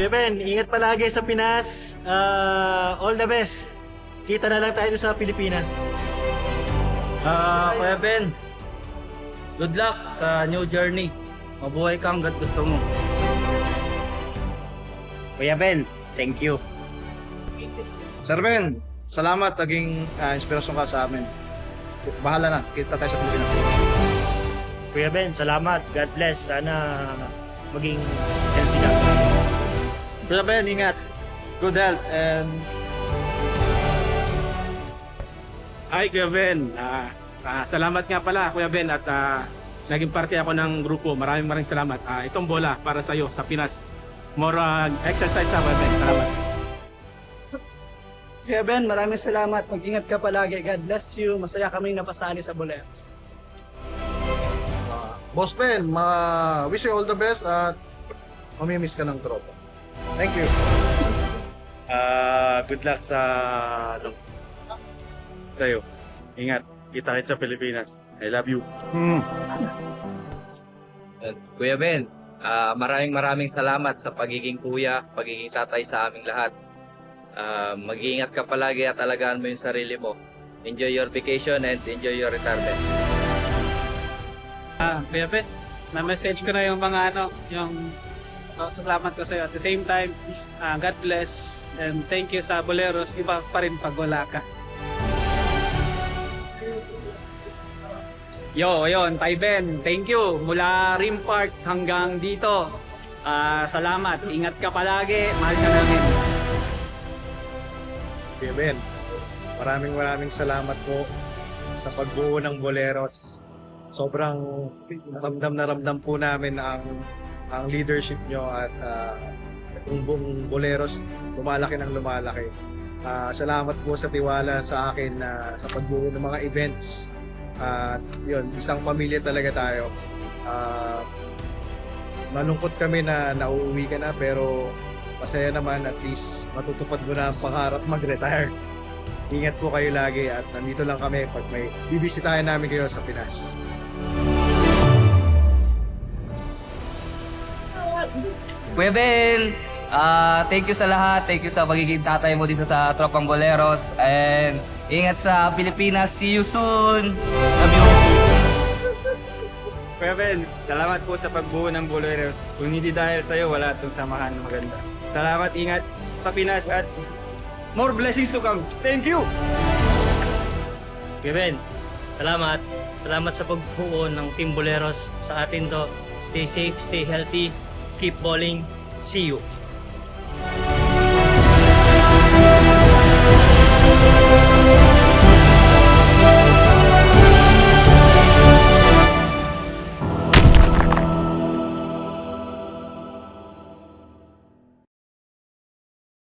Kuya Ben, ingat palagi sa Pinas. All the best. Kita na lang tayo sa Pilipinas. Kuya Ben, good luck sa new journey. Mabuhay ka hanggat gusto mo. Kuya Ben, thank you. Sir Ben, salamat. Naging inspirasyon ka sa amin. Bahala na. Kita tayo sa Pilipinas. Kuya Ben, salamat. God bless. Sana maging healthy lang. Kuya Ben, ingat. Good health and Hi Kuya Ben, salamat nga pala Kuya Ben at naging parte ako ng grupo. Maraming salamat. Itong bola para sa iyo sa Pinas. More exercise na Kuya Ben. Salamat. Kuya Ben, maraming salamat. Mag-ingat ka palagi. God bless you. Masaya kaming napasali sa Boleros. Boss Ben, wish you all the best at mamimiss ka ng tropa. Thank you. Good luck sa'yo. Ingat. Kita rin sa Pilipinas. I love you. Kuya Ben, maraming salamat sa pagiging kuya, pagiging tatay sa aming lahat. Mag-iingat ka palagi at alagaan mo yung sarili mo. Enjoy your vacation and enjoy your retirement. Kuya Ben, na-message ko na yung mga yung salamat ko sa iyo. At the same time, God bless and thank you sa Boleros. Iba pa rin pag wala ka. Ayun, Tay Ben, thank you. Mula Rim Park hanggang dito. Salamat. Ingat ka palagi. Mahal ka namin. Kuya Ben, maraming salamat po sa pagbuo ng Boleros. Sobrang ramdam po namin ang leadership nyo at itong buong Boleros lumalaki ng lumalaki. Salamat po sa tiwala sa akin sa pagbuo ng mga events. Yun, isang pamilya talaga tayo. Malungkot kami na nauuwi ka na pero masaya naman at least matutupad mo na ang pangarap mag-retire. Ingat po kayo lagi at nandito lang kami pag may bibisitahin namin kayo sa Pinas. Kuya Ben, thank you sa lahat. Thank you sa pagiging tatay mo dito sa Tropang Boleros. And ingat sa Pilipinas. See you soon. Love you. Kuya Ben, salamat po sa pagbuo ng Boleros. Kung hindi dahil sa'yo, wala itong samahan na maganda. Salamat, ingat sa Pinas at more blessings to come. Thank you! Kuya Ben, salamat. Salamat sa pagbuo ng Team Boleros sa atin to. Stay safe, stay healthy, keep bowling. See you.